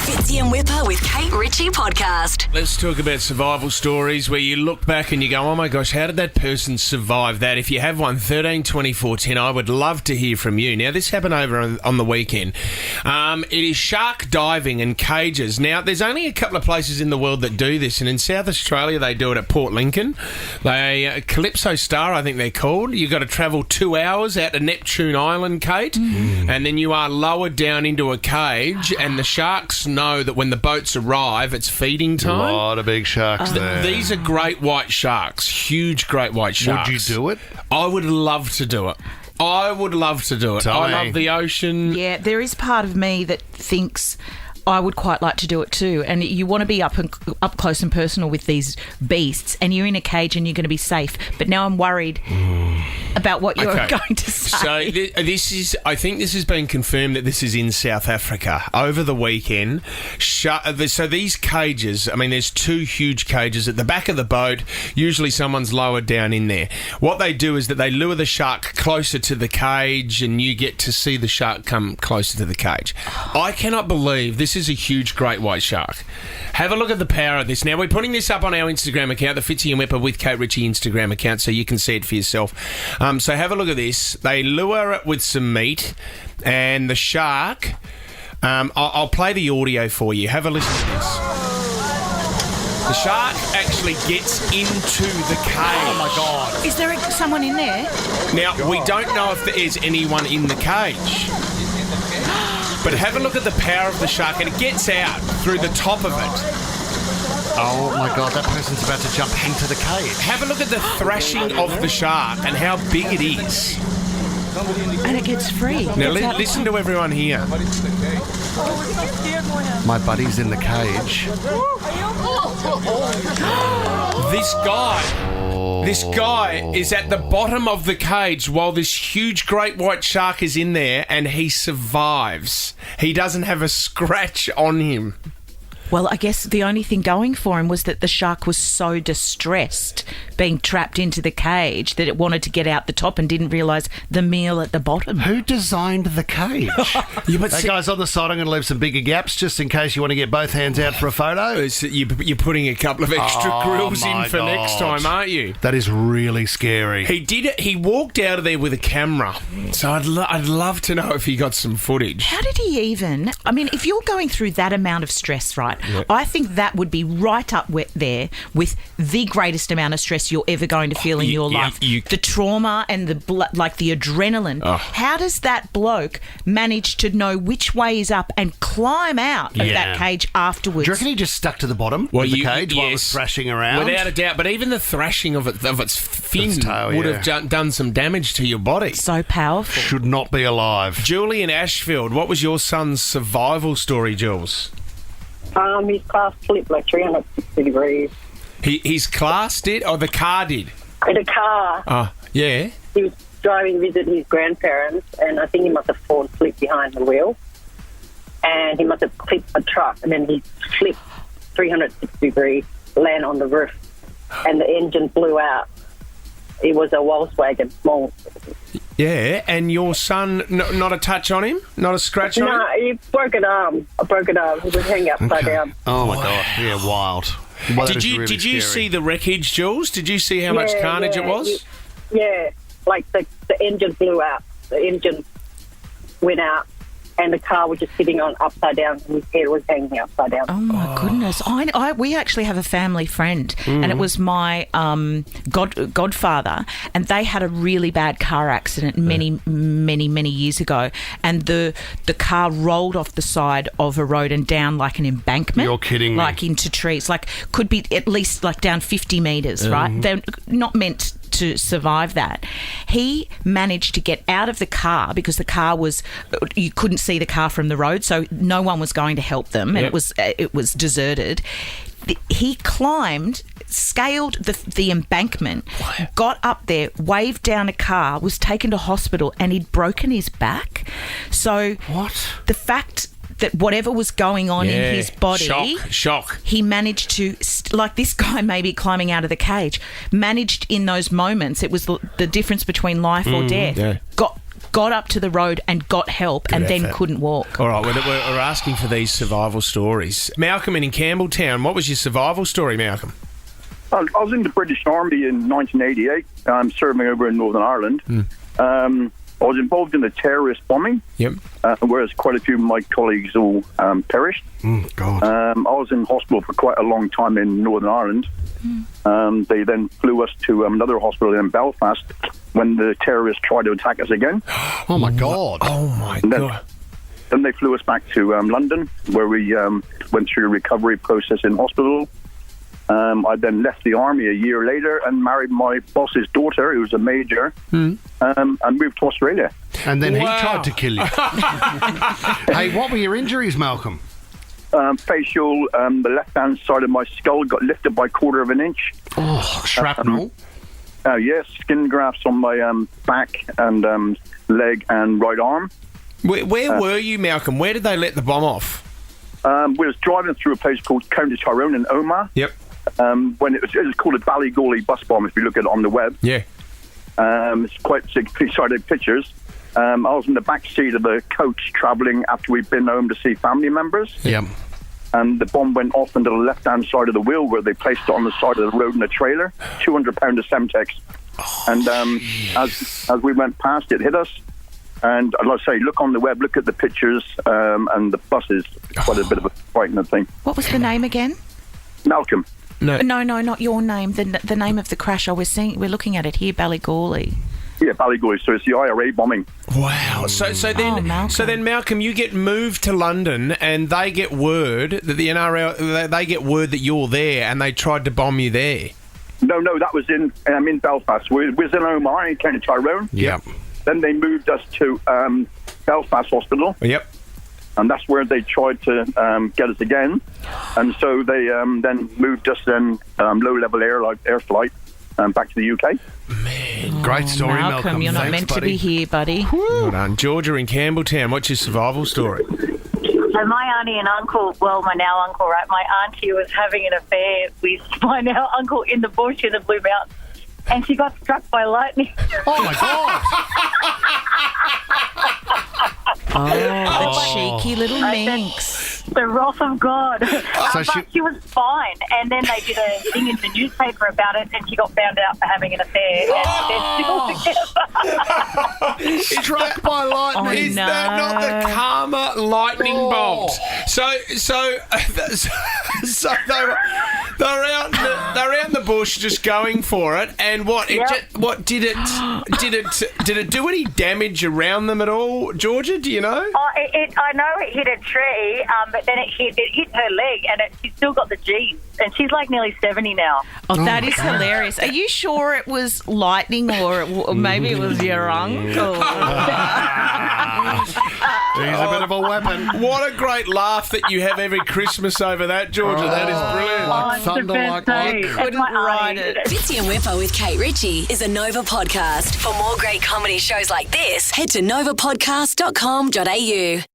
Fitzy and Whipper with Kate Ritchie podcast. Let's talk about survival stories where you look back and you go, oh my gosh, how did that person survive that? If you have one, 13 24 10, I would love to hear from you. Now, this happened over on the weekend. It is shark diving and cages. Now, there's only a couple of places in the world that do this, and in South Australia they do it at Port Lincoln. Calypso Star, I think they're called. You've got to travel 2 hours out to Neptune Island, Kate, and then you are lowered down into a cage, and the sharks know that when the boats arrive, it's feeding time. A lot of big sharks there. These are great white sharks, huge great white sharks. Would you do it? I would love to do it. I love the ocean. Yeah, there is part of me that thinks I would quite like to do it too. And you want to be up close and personal with these beasts, and you're in a cage and you're going to be safe. But now I'm worried about what you're going to say. So I think this has been confirmed that this is in South Africa over the weekend. So these cages, I mean, there's two huge cages at the back of the boat. Usually someone's lowered down in there. What they do is that they lure the shark closer to the cage, and you get to see the shark come closer to the cage. I cannot believe this is a huge great white shark. Have a look at the power of this. Now, we're putting this up on our Instagram account, the Fitzy and Whipper with Kate Ritchie Instagram account, so you can see it for yourself. So have a look at this. They lure it with some meat, and the shark... I'll play the audio for you. Have a listen to this. The shark actually gets into the cage. Oh, my God. Is there someone in there? Now, we don't know if there is anyone in the cage. But have a look at the power of the shark, and it gets out through the top of it. Oh, my God, that person's about to jump into the cage. Have a look at the thrashing of the shark and how big it is. And it gets free. Now, listen to everyone here. My buddy's in the cage. This guy is at the bottom of the cage while this huge great white shark is in there, and he survives. He doesn't have a scratch on him. Well, I guess the only thing going for him was that the shark was so distressed being trapped into the cage that it wanted to get out the top and didn't realise the meal at the bottom. Who designed the cage? That guy's on the side. I'm going to leave some bigger gaps just in case you want to get both hands out for a photo. You're putting a couple of extra grills in for next time, aren't you? That is really scary. He did it. He walked out of there with a camera. So I'd love to know if he got some footage. How did he even... I mean, if you're going through that amount of stress, right, I think that would be right up there with the greatest amount of stress you're ever going to feel in your life. The trauma and the adrenaline. How does that bloke manage to know which way is up and climb out of that cage afterwards? Do you reckon he just stuck to the bottom of the cage while it was thrashing around? Without a doubt. But even the thrashing of its fin would have done some damage to your body. So powerful. Should not be alive. Julie in Ashfield, what was your son's survival story, Jules? His class flipped like 360 degrees. His class did, or the car did? In a car. Oh, yeah. He was driving to visit his grandparents, and I think he must have fallen asleep behind the wheel. And he must have clipped a truck, and then he flipped 360 degrees, land on the roof, and the engine blew out. It was a Volkswagen, small. Yeah, and your son, not a touch on him? Not a scratch on him? No, he broke an arm. He was hanging upside down. Oh, my God. Yeah, wild. Well, did you see the wreckage, Jules? Did you see how much carnage it was? Yeah, like the engine blew out. The engine went out, and the car was just sitting on upside down, and his head was hanging upside down. Oh, my goodness. We actually have a family friend, and it was my godfather, and they had a really bad car accident many years ago, and the car rolled off the side of a road and down like an embankment. You're kidding me. Like into trees. Like, could be at least like down 50 metres, right? They're not meant to survive that. He managed to get out of the car because the car was... You couldn't see the car from the road, so no one was going to help them, and it was deserted. He climbed, scaled the embankment, got up there, waved down a car, was taken to hospital, and he'd broken his back. So the fact that whatever was going on in his body... Shock. He managed to, like this guy maybe climbing out of the cage, managed in those moments, it was the difference between life or death, got up to the road and got help and then effort. couldn't walk. All right, we're asking for these survival stories. Malcolm in Campbelltown, what was your survival story, Malcolm? I was in the British Army in 1988, serving over in Northern Ireland. I was involved in a terrorist bombing, Yep. whereas quite a few of my colleagues all perished. God. I was in hospital for quite a long time in Northern Ireland. They then flew us to another hospital in Belfast when the terrorists tried to attack us again. Oh, my God. Oh, my then- God. Then they flew us back to London, where we went through a recovery process in hospital. I then left the army a year later and married my boss's daughter, who was a major, and moved to Australia. And then he Wow. tried to kill you. Hey, what were your injuries, Malcolm? Facial, the left-hand side of my skull got lifted by 1/4 of an inch. Oh, shrapnel. Yes, skin grafts on my back and leg and right arm. Where were you, Malcolm? Where did they let the bomb off? We was driving through a place called County Tyrone in Omagh. Yep. When it was called a Ballygawley bus bomb, if you look at it on the web. Yeah. It's quite exciting pictures. I was in the back seat of the coach travelling after we'd been home to see family members. Yep. And the bomb went off into the left-hand side of the wheel where they placed it on the side of the road in a trailer, 200 pound of Semtex. And as we went past, it hit us. And like I say, look on the web, look at the pictures, and the bus is quite a bit of a frightening thing. What was the name again? Malcolm. No. No, not your name. The name of the crash. We're looking at it here, Ballygawley. Yeah, Ballygawley. So it's the IRA bombing. Wow. So then, Malcolm, you get moved to London, and they get word that the NRL they get word that you're there, and they tried to bomb you there. No, that was in Belfast. We was in Omagh in County Tyrone. Yep. Then they moved us to Belfast Hospital. Yep. And that's where they tried to get us again. And so they then moved us low-level air flight back to the UK. Great story, Malcolm. You're not Thanks, meant to buddy. be here, buddy. Well done. Georgia in Campbelltown, what's your survival story? So my auntie and uncle, well, my now uncle, right? My auntie was having an affair with my now uncle in the bush in the Blue Mountains. And she got struck by lightning. Oh, my God. The cheeky little minx. The wrath of God. So But she was fine. And then they did a thing in the newspaper about it, and she got found out for having an affair. And they're still together. Struck by lightning. Oh, Is no. that not the karma lightning bolt? So they're out in the bush just going for it, and what? Did it do any damage around them at all, Georgia? Do you know? I know it hit a tree, but then it hit her leg, and she's still got the G's. And she's like nearly 70 now. Oh, that is hilarious. Are you sure it was lightning or maybe it was your uncle? He's a bit of a weapon. What a great laugh that you have every Christmas over that, Georgia. That is brilliant. Like it's the thunder, best like day. lightning. It's Couldn't my write auntie. it. Fitzy and Whipper with Kate Ritchie is a Nova podcast. For more great comedy shows like this, head to novapodcast.com.au.